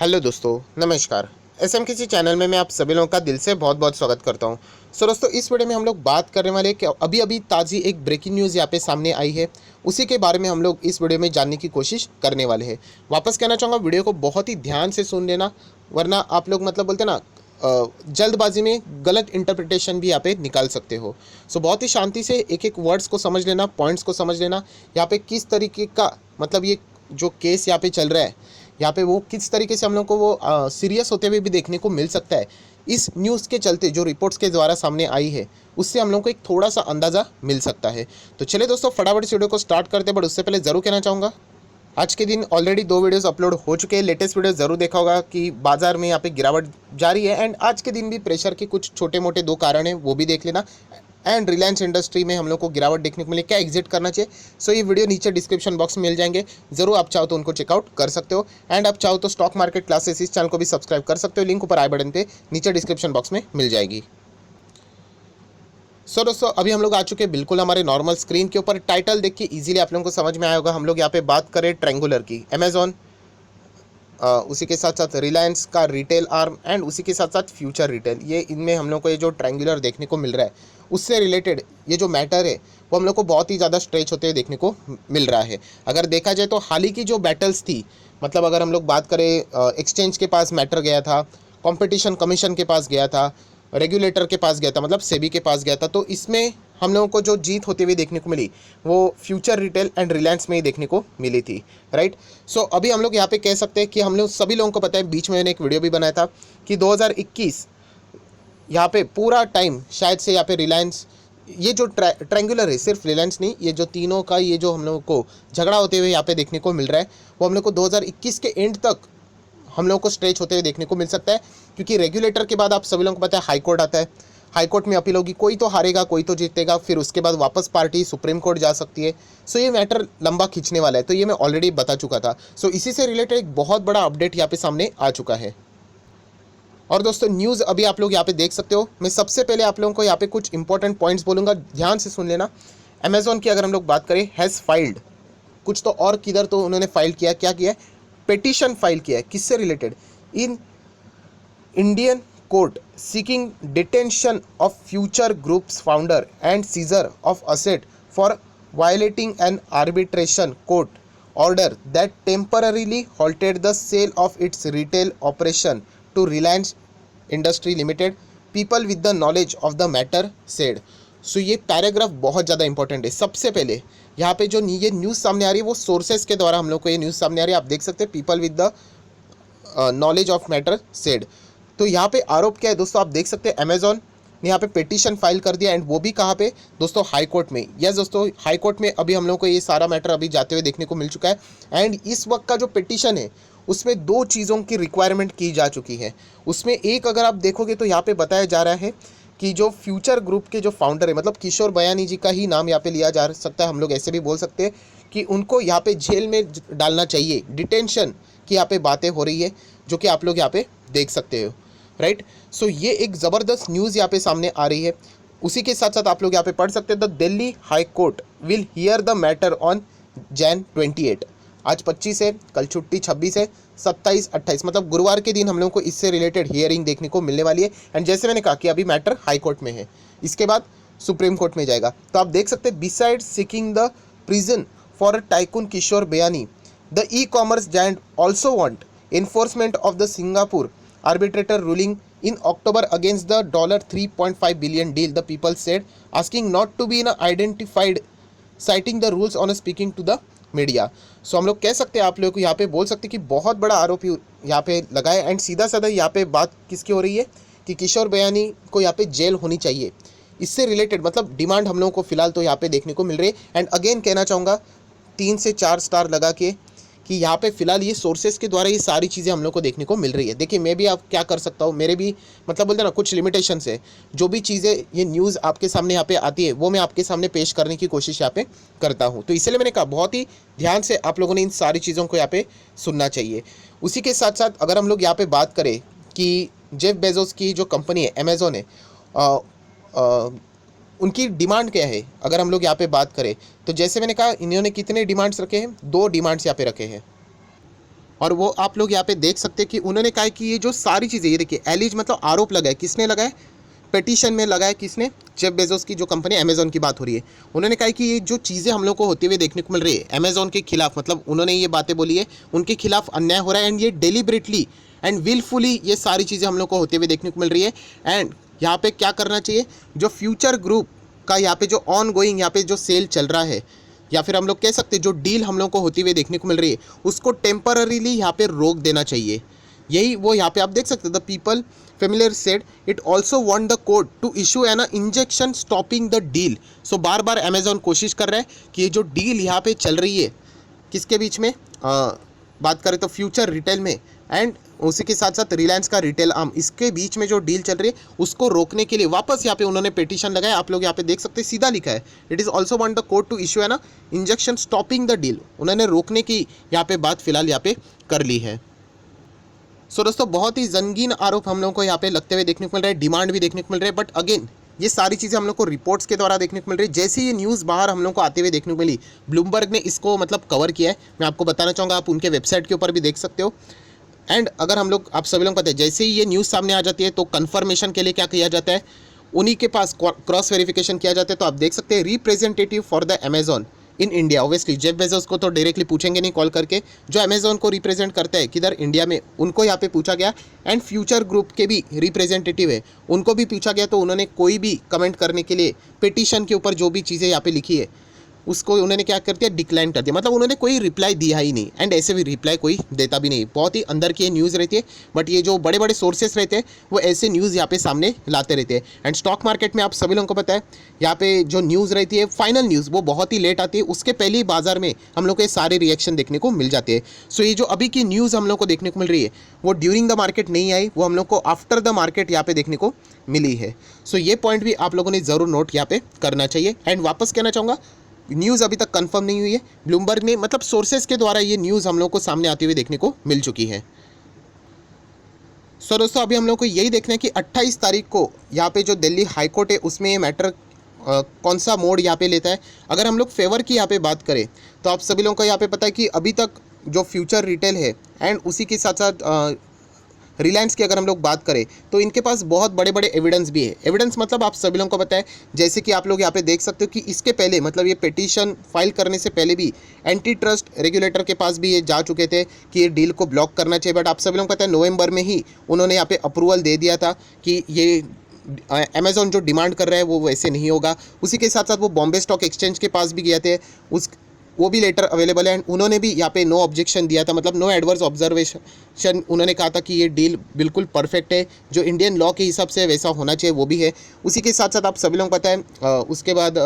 Hello दोस्तों, नमस्कार। SMKC channel में मैं आप सभी लोगों का दिल से बहुत बहुत स्वागत करता हूं। दोस्तों, इस वीडियो में हम लोग बात करने वाले हैं कि अभी अभी ताज़ी एक ब्रेकिंग न्यूज़ यहाँ पे सामने आई है। उसी के बारे में हम लोग इस वीडियो में जानने की कोशिश करने वाले हैं। वापस कहना चाहूँगा, वीडियो को बहुत ही ध्यान से सुन लेना, वरना आप लोग बोलते ना, जल्दबाजी में गलत इंटरप्रिटेशन भी यहाँ पे निकाल सकते हो। सो बहुत ही शांति से एक एक वर्ड्स को समझ लेना, पॉइंट्स को समझ लेना, यहाँ पे किस तरीके का ये जो केस यहाँ पे चल रहा है, यहाँ पे वो किस तरीके से हम लोग को वो सीरियस होते हुए भी देखने को मिल सकता है। इस न्यूज़ के चलते जो रिपोर्ट्स के द्वारा सामने आई है, उससे हम लोग को एक थोड़ा सा अंदाज़ा मिल सकता है। तो चलिए दोस्तों, फटाफट इस वीडियो को स्टार्ट करते हैं। बट उससे पहले ज़रूर कहना चाहूँगा, आज के दिन ऑलरेडी 2 वीडियोस अपलोड हो चुके हैं। लेटेस्ट वीडियो ज़रूर देखा होगा कि बाजार में यहाँ पे गिरावट जारी है। एंड आज के दिन भी प्रेशर के कुछ छोटे मोटे 2 कारण हैं, वो भी देख लेना। एंड रिलायंस इंडस्ट्री में हम लोग को गिरावट देखने को मिले, क्या एग्जिट करना चाहिए। सो ये वीडियो नीचे डिस्क्रिप्शन बॉक्स में मिल जाएंगे, ज़रूर आप चाहो तो उनको चेकआउट कर सकते हो। एंड आप चाहो तो स्टॉक मार्केट क्लासेस इस चैनल को भी सब्सक्राइब कर सकते हो, लिंक ऊपर आई बटन पे नीचे डिस्क्रिप्शन बॉक्स में मिल जाएगी। सो दोस्तों, अभी हम लोग आ चुके हैं बिल्कुल हमारे नॉर्मल स्क्रीन के ऊपर। टाइटल देख के इजीली आप लोगों को समझ में आया होगा। हम लोग यहाँ पे बात करें ट्रायंगुलर की, अमेजॉन, उसी के साथ साथ रिलायंस का रिटेल आर्म, एंड उसी के साथ साथ फ्यूचर रिटेल, ये इनमें हम लोग को ये जो ट्रायंगुलर देखने को मिल रहा है, उससे रिलेटेड ये जो मैटर है वो हम लोग को बहुत ही ज़्यादा स्ट्रेच होते हुए देखने को मिल रहा है। अगर देखा जाए तो हाल ही की जो बैटल्स थी, अगर हम लोग बात करें, एक्सचेंज के पास मैटर गया था, कंपटीशन कमीशन के पास गया था, रेगुलेटर के पास गया था, सेबी के पास गया था, तो इसमें हम लोगों को जो जीत होती हुई देखने को मिली वो फ्यूचर रिटेल एंड रिलायंस में ही देखने को मिली थी, राइट। सो अभी हम लोग यहाँ पे कह सकते हैं कि हम लोग सभी लोगों को पता है, बीच में मैंने एक वीडियो भी बनाया था कि 2021 यहाँ पे पूरा टाइम शायद से यहाँ पे रिलायंस, ये जो ट्रायंगुलर है, सिर्फ रिलायंस नहीं, ये जो तीनों का ये जो हम लोगों को झगड़ा होते हुए यहाँ पे देखने को मिल रहा है, वो हम लोग को 2021 के एंड तक हम लोगों को स्ट्रेच होते हुए देखने को मिल सकता है। क्योंकि रेगुलेटर के बाद आप सभी लोगों को पता है हाई कोर्ट आता है, हाई कोर्ट में अपील होगी, कोई तो हारेगा कोई तो जीतेगा, फिर उसके बाद वापस पार्टी सुप्रीम कोर्ट जा सकती है। सो ये मैटर लंबा खींचने वाला है, तो ये मैं ऑलरेडी बता चुका था। सो इसी से रिलेटेड एक बहुत बड़ा अपडेट यहाँ पे सामने आ चुका है। और दोस्तों, न्यूज़ अभी आप लोग यहाँ पे देख सकते हो। मैं सबसे पहले आप लोगों को यहाँ पे कुछ इंपॉर्टेंट पॉइंट्स बोलूँगा, ध्यान से सुन लेना। अमेजॉन की अगर हम लोग बात करें, हैज़ फाइल्ड, कुछ तो और किधर तो उन्होंने फाइल किया, क्या किया है, पिटीशन फाइल किया है, किससे related, in Indian court seeking detention of future groups founder and seizure of asset for violating an arbitration court order that temporarily halted the sale of its retail operation to Reliance Industry Limited, people with the knowledge of the matter said। सो ये paragraph बहुत ज़्यादा important है। सबसे पहले यहाँ पे जो ये न्यूज़ सामने आ रही है वो सोर्सेज के द्वारा हम लोग को ये न्यूज़ सामने आ रही है। आप देख सकते हैं, people with the knowledge of matter said. तो यहाँ पे आरोप क्या है दोस्तों, आप देख सकते हैं, अमेजॉन ने यहाँ पे पिटीशन फाइल कर दिया, एंड वो भी कहाँ पे दोस्तों, हाई कोर्ट में। यस दोस्तों, हाई कोर्ट में अभी हम लोग को ये सारा मैटर अभी जाते हुए देखने को मिल चुका है। एंड इस वक्त का जो पिटीशन है उसमें 2 चीज़ों की रिक्वायरमेंट की जा चुकी है। उसमें एक अगर आप देखोगे तो यहाँ पे बताया जा रहा है कि जो फ्यूचर ग्रुप के जो फाउंडर है, किशोर बयानी जी का ही नाम यहाँ पे लिया जा सकता है, हम लोग ऐसे भी बोल सकते हैं कि उनको यहाँ पे जेल में डालना चाहिए। डिटेंशन की यहाँ पे बातें हो रही है, जो कि आप लोग यहाँ पे देख सकते हो, राइट। सो ये एक ज़बरदस्त न्यूज़ यहाँ पे सामने आ रही है। उसी के साथ साथ आप लोग यहाँ पे पढ़ सकते हैं, the Delhi high court will hear the matter on Jan 28। आज 25 है, कल छुट्टी 26 है, 27, 28 गुरुवार के दिन हम लोग को इससे रिलेटेड हियरिंग देखने को मिलने वाली है। एंड जैसे मैंने कहा कि अभी मैटर हाई कोर्ट में है, इसके बाद सुप्रीम कोर्ट में जाएगा। तो आप देख सकते हैं, beside seeking the prison for tycoon Kishore Biyani, the e-commerce giant also want enforcement of the Singapore arbitrator ruling in October against the $3.5 billion deal, the people said, asking not to be identified, citing the rules on speaking to the media। सो हम लोग कह सकते हैं, आप लोग को यहाँ पे बोल सकते हैं कि बहुत बड़ा आरोप यहाँ पे लगा है। एंड सीधा साधा यहाँ पे बात किसकी हो रही है कि किशोर बयानी को यहाँ पे जेल होनी चाहिए। इससे रिलेटेड डिमांड हम लोगों को फिलहाल तो यहाँ पे देखने को मिल रही है। एंड अगेन कहना चाहूँगा, 3 से 4 स्टार लगा के कि यहाँ पे फिलहाल ये सोर्सेज के द्वारा ये सारी चीज़ें हम लोग को देखने को मिल रही है। देखिए, मैं भी आप क्या कर सकता हूँ, मेरे भी बोलते ना कुछ लिमिटेशंस है। जो भी चीज़ें ये न्यूज़ आपके सामने यहाँ पे आती है वो मैं आपके सामने पेश करने की कोशिश यहाँ पे करता हूँ। तो इसलिए मैंने कहा बहुत ही ध्यान से आप लोगों ने इन सारी चीज़ों को यहाँ पे सुनना चाहिए। उसी के साथ साथ अगर हम लोग यहाँ पे बात करें कि जेफ बेजोस की जो कंपनी है अमेजोन है, उनकी डिमांड क्या है, अगर हम लोग यहाँ पे बात करें तो जैसे मैंने कहा, इन्होंने कितने डिमांड्स रखे हैं, 2 डिमांड्स यहाँ पे रखे हैं। और वो आप लोग यहाँ पे देख सकते हैं कि उन्होंने कहा है कि ये जो सारी चीज़ें, ये देखिए एलिज मतलब आरोप लगाए, किसने लगाए, पिटीशन में लगाया, किसने, जेफ बेजोस की जो कंपनी अमेजोन की बात हो रही है। उन्होंने कहा है कि ये जो चीज़ें हम लोग को होते हुए देखने को मिल रही है अमेजोन के खिलाफ, मतलब उन्होंने ये बातें बोली है उनके खिलाफ अन्याय हो रहा है, एंड ये डेलिबरेटली एंड विलफुली ये सारी चीज़ें हम लोग को होते हुए देखने को मिल रही है। एंड यहाँ पे क्या करना चाहिए, जो फ्यूचर ग्रुप का यहाँ पे जो ऑन गोइंग यहाँ पे जो सेल चल रहा है, या फिर हम लोग कह सकते हैं जो डील हम लोग को होती हुई देखने को मिल रही है, उसको टेम्पररीली यहाँ पे रोक देना चाहिए। यही वो यहाँ पे आप देख सकते हैं, the people familiar said it also want the court to issue an injunction stopping the deal. So बार बार अमेजोन कोशिश कर रहा है कि ये जो डील यहाँ पे चल रही है किसके बीच में, बात करें तो फ्यूचर रिटेल में एंड उसी के साथ साथ रिलायंस का रिटेल आर्म, इसके बीच में जो डील चल रही है उसको रोकने के लिए वापस यहाँ पे उन्होंने पिटीशन लगाया। आप लोग यहाँ पे देख सकते हैं, सीधा लिखा है, it is also want the court to issue है ना इंजेक्शन स्टॉपिंग द डील। उन्होंने रोकने की यहाँ पे बात फिलहाल यहाँ पे कर ली है। सो दोस्तों बहुत ही रंगीन आरोप हम लोगों को यहाँ पे लगते हुए देखने को मिल रहा है, डिमांड भी देखने को मिल रहा है, बट अगेन ये सारी चीज़ें हम लोग को रिपोर्ट्स के द्वारा देखने को मिल रही है। जैसे ये न्यूज़ बाहर हम लोग को आते हुए देखने को मिली, ब्लूमबर्ग ने इसको मतलब कवर किया है, मैं आपको बताना चाहूँगा, आप उनके वेबसाइट के ऊपर भी देख सकते हो। एंड अगर हम लोग, आप सभी लोग पता है, जैसे ही ये न्यूज़ सामने आ जाती है तो कन्फर्मेशन के लिए क्या किया जाता है, उन्हीं के पास क्रॉस वेरिफिकेशन किया जाता है। तो आप देख सकते हैं representative for the Amazon in India, obviously Jeff Bezos को तो डायरेक्टली पूछेंगे नहीं कॉल करके, जो अमेजॉन को रिप्रेजेंट करता है किधर इंडिया में, उनको यहाँ पे पूछा गया। एंड फ्यूचर ग्रुप के भी रिप्रेजेंटेटिव है, उनको भी पूछा गया, तो उन्होंने कोई भी कमेंट करने के लिए पिटीशन के ऊपर जो भी चीज़ें यहाँ पे लिखी है उसको उन्होंने क्या कर दिया, डिक्लाइन कर दिया, मतलब उन्होंने कोई रिप्लाई दिया ही नहीं। एंड ऐसे भी रिप्लाई कोई देता भी नहीं, बहुत ही अंदर की न्यूज़ रहती है, बट ये जो बड़े बड़े सोर्सेस रहते हैं वो ऐसे न्यूज़ यहाँ पे सामने लाते रहते हैं। एंड स्टॉक मार्केट में आप सभी लोगों को पता है, यहाँ पे जो न्यूज़ रहती है फाइनल न्यूज़ वो बहुत ही लेट आती है, उसके पहले ही बाजार में हम लोग को ये सारे रिएक्शन देखने को मिल जाते हैं। सो ये जो अभी की न्यूज़ हम लोग को देखने को मिल रही है वो ड्यूरिंग द मार्केट नहीं आई, वो हम लोग को आफ्टर द मार्केट यहाँ पे देखने को मिली है। सो ये पॉइंट भी आप लोगों ने ज़रूर नोट यहाँ पे करना चाहिए। एंड वापस कहना चाहूँगा, न्यूज़ अभी तक कंफर्म नहीं हुई है, ब्लूमबर्ग ने मतलब सोर्सेज के द्वारा ये न्यूज़ हम लोग को सामने आती हुई देखने को मिल चुकी है। सो दोस्तों अभी हम लोग को यही देखना है कि 28 तारीख को यहाँ पे जो दिल्ली हाई कोर्ट है उसमें ये मैटर कौन सा मोड़ यहाँ पे लेता है। अगर हम लोग फेवर की यहाँ पे बात करें तो आप सभी लोगों को यहाँ पे पता है कि अभी तक जो फ्यूचर रिटेल है एंड उसी के साथ साथ रिलायंस की अगर हम लोग बात करें तो इनके पास बहुत बड़े बड़े एविडेंस भी है। एविडेंस मतलब आप सभी लोगों को पता है, जैसे कि आप लोग यहाँ पे देख सकते हो कि इसके पहले मतलब ये पिटीशन फाइल करने से पहले भी एंटी ट्रस्ट रेगुलेटर के पास भी ये जा चुके थे कि ये डील को ब्लॉक करना चाहिए, बट आप सभी लोगों को पता है नवंबर में ही उन्होंने यहाँ पे अप्रूवल दे दिया था कि ये अमेजॉन जो डिमांड कर रहा है वो वैसे नहीं होगा। उसी के साथ साथ वो बॉम्बे स्टॉक एक्सचेंज के पास भी गए थे, वो भी लेटर अवेलेबल है, एंड उन्होंने भी यहाँ पे नो ऑब्जेक्शन दिया था, मतलब नो एडवर्स ऑब्जर्वेशन। उन्होंने कहा था कि ये डील बिल्कुल परफेक्ट है, जो इंडियन लॉ के हिसाब से वैसा होना चाहिए वो भी है। उसी के साथ साथ आप सभी लोगों को पता है उसके बाद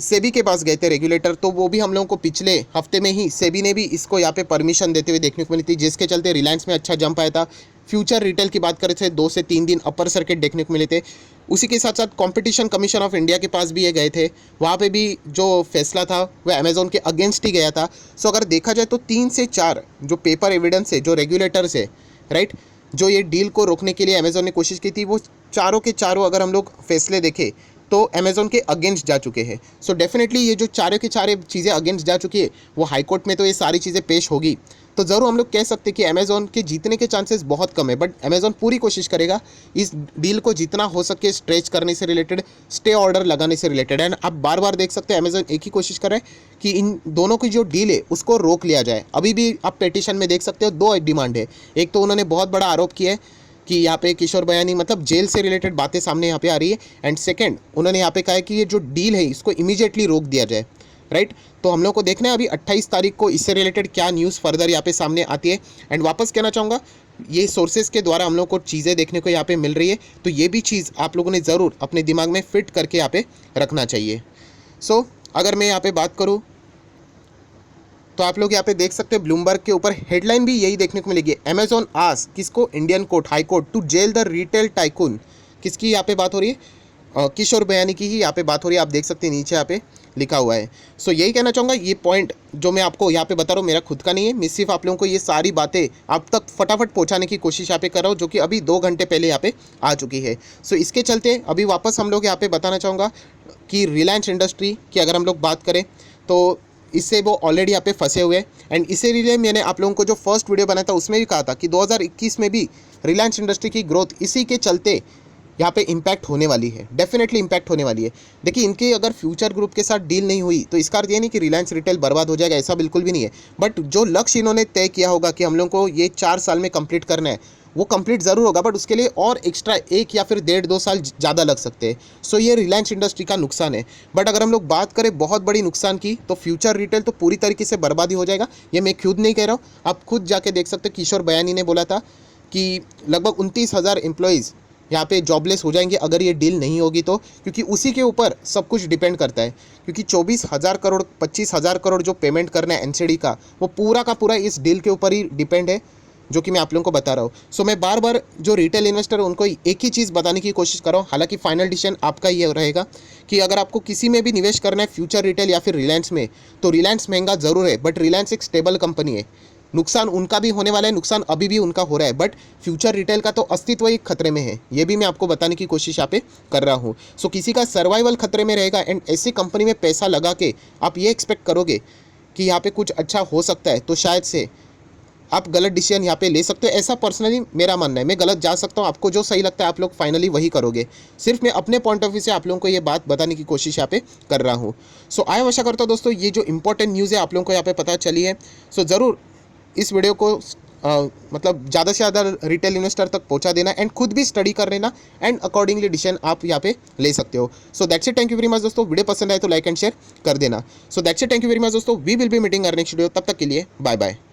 सेबी के पास गए थे रेगुलेटर, तो वो भी हम लोगों को पिछले हफ्ते में ही सेबी ने भी इसको यहाँ पे परमिशन देते हुए देखने को मिली थी, जिसके चलते रिलायंस में अच्छा जंप आया था। फ्यूचर रिटेल की बात करें थे 2 से 3 दिन अपर सर्किट देखने को मिले थे। उसी के साथ साथ कंपटीशन कमीशन ऑफ इंडिया के पास भी ये गए थे, वहाँ पे भी जो फैसला था वह अमेजोन के अगेंस्ट ही गया था। सो अगर देखा जाए तो 3 से 4 जो पेपर एविडेंस है, जो रेगुलेटर्स है, राइट, जो ये डील को रोकने के लिए अमेजोन ने कोशिश की थी, वो चारों के चारों अगर हम लोग फैसले देखें तो अमेजोन के अगेंस्ट जा चुके हैं। सो डेफिनेटली ये जो चारों की चारे चीज़ें अगेंस्ट जा चुकी है, वो हाई कोर्ट में तो ये सारी चीज़ें पेश होगी, तो ज़रूर हम लोग कह सकते हैं कि अमेजोन के जीतने के चांसेस बहुत कम है। बट अमेजोन पूरी कोशिश करेगा इस डील को जितना हो सके स्ट्रेच करने से रिलेटेड, स्टे ऑर्डर लगाने से रिलेटेड। एंड आप बार बार देख सकते हैं अमेजोन एक ही कोशिश कर रहा है कि इन दोनों की जो डील है उसको रोक लिया जाए। अभी भी आप पिटीशन में देख सकते हो 2 डिमांड है। एक तो उन्होंने बहुत बड़ा आरोप किया है कि यहाँ पे किशोर बयानी मतलब जेल से रिलेटेड बातें सामने यहाँ पे आ रही है, एंड सेकंड उन्होंने यहाँ पे कहा है कि ये जो डील है इसको इमीडिएटली रोक दिया जाए, राइट। तो हम लोग को देखना है अभी 28 तारीख को इससे रिलेटेड क्या न्यूज़ फर्दर यहाँ पे सामने आती है। एंड वापस कहना चाहूँगा, ये सोर्सेज के द्वारा हम लोग को चीज़ें देखने को यहाँ पे मिल रही है, तो ये भी चीज़ आप लोगों ने ज़रूर अपने दिमाग में फिट करके यहाँ पे रखना चाहिए। सो अगर मैं यहाँ पे बात करूँ तो आप लोग यहाँ पे देख सकते हैं ब्लूमबर्ग के ऊपर हेडलाइन भी यही देखने को मिलेगी, अमेजॉन आस्क किसको, Indian court high court to jail the retail tycoon. किसकी यहाँ पे बात हो रही है? किशोर बयानी की ही यहाँ पे बात हो रही है। आप देख सकते हैं नीचे यहाँ पे लिखा हुआ है। सो यही कहना चाहूँगा, ये पॉइंट जो मैं आपको यहाँ पे बता रहा हूँ मेरा खुद का नहीं है, मैं सिर्फ आप लोगों को ये सारी बातें आप तक फटाफट पहुँचाने की कोशिश यहाँ पे कर रहा हूँ, जो कि अभी 2 घंटे पहले यहाँ पे आ चुकी है। सो इसके चलते अभी वापस हम लोग यहाँ पे बताना चाहूँगा कि रिलायंस इंडस्ट्री की अगर हम लोग बात करें तो इससे वो ऑलरेडी यहाँ पे फंसे हुए हैं। एंड इसी लिए मैंने आप लोगों को जो फर्स्ट वीडियो बनाया था उसमें भी कहा था कि 2021 में भी रिलायंस इंडस्ट्री की ग्रोथ इसी के चलते यहाँ पे इम्पैक्ट होने वाली है, डेफिनेटली इम्पैक्ट होने वाली है। देखिए, इनके अगर फ्यूचर ग्रुप के साथ डील नहीं हुई तो इसका अर्थ ये नहीं कि रिलायंस रिटेल बर्बाद हो जाएगा, ऐसा बिल्कुल भी नहीं है। बट जो लक्ष्य इन्होंने तय किया होगा कि हम लोग को ये 4 साल में कंप्लीट करना है, वो कंप्लीट ज़रूर होगा, बट उसके लिए और एक्स्ट्रा 1 या फिर 1.5-2 साल ज़्यादा लग सकते हैं। सो ये रिलायंस इंडस्ट्री का नुकसान है। बट अगर हम लोग बात करें बहुत बड़ी नुकसान की, तो फ्यूचर रिटेल तो पूरी तरीके से बर्बादी हो जाएगा। ये मैं खुद नहीं कह रहा हूँ, आप खुद जाके देख सकते हो। किशोर बयानी ने बोला था कि लगभग 29,000 एम्प्लॉयज़ यहाँ पे जॉबलेस हो जाएंगे अगर ये डील नहीं होगी तो, क्योंकि उसी के ऊपर सब कुछ डिपेंड करता है। क्योंकि 24,000 करोड़ 25,000 करोड़ जो पेमेंट करना है एनसीडी का, वो पूरा का पूरा इस डील के ऊपर ही डिपेंड है, जो कि मैं आप लोगों को बता रहा हूँ। सो मैं बार बार जो रिटेल इन्वेस्टर है उनको एक ही चीज़ बताने की कोशिश कर रहा हूँ। हालांकि फाइनल डिसीजन आपका ये रहेगा कि अगर आपको किसी में भी निवेश करना है, फ्यूचर रिटेल या फिर रिलायंस में, तो रिलायंस महंगा ज़रूर है, बट रिलायंस एक स्टेबल कंपनी है। नुकसान उनका भी होने वाला है, नुकसान अभी भी उनका हो रहा है, बट फ्यूचर रिटेल का तो अस्तित्व ही खतरे में है। ये भी मैं आपको बताने की कोशिश यहाँ पे कर रहा हूँ। सो किसी का सर्वाइवल खतरे में रहेगा, एंड ऐसी कंपनी में पैसा लगा के आप ये एक्सपेक्ट करोगे कि यहाँ पे कुछ अच्छा हो सकता है, तो शायद से आप गलत डिसीजन यहाँ पे ले सकते हो। ऐसा पर्सनली मेरा मानना है। मैं गलत जा सकता हूँ, आपको जो सही लगता है आप लोग फाइनली वही करोगे। सिर्फ मैं अपने पॉइंट ऑफ व्यू से आप लोगों को ये बात बताने की कोशिश यहाँ पे कर रहा हूँ। सो आशा करता हूँ दोस्तों ये जो इंपॉर्टेंट न्यूज़ है आप लोगों को यहाँ पे पता चली है। सो ज़रूर इस वीडियो को मतलब ज़्यादा से ज़्यादा रिटेल इन्वेस्टर तक पहुंचा देना, एंड खुद भी स्टडी कर लेना, एंड अकॉर्डिंगली डिसीजन आप यहाँ पे ले सकते हो। So that's it, thank you very much दोस्तों। वीडियो पसंद आए तो लाइक एंड शेयर कर देना। So that's it, thank you very much दोस्तों। We will be meeting next video. तब तक के लिए बाय बाय।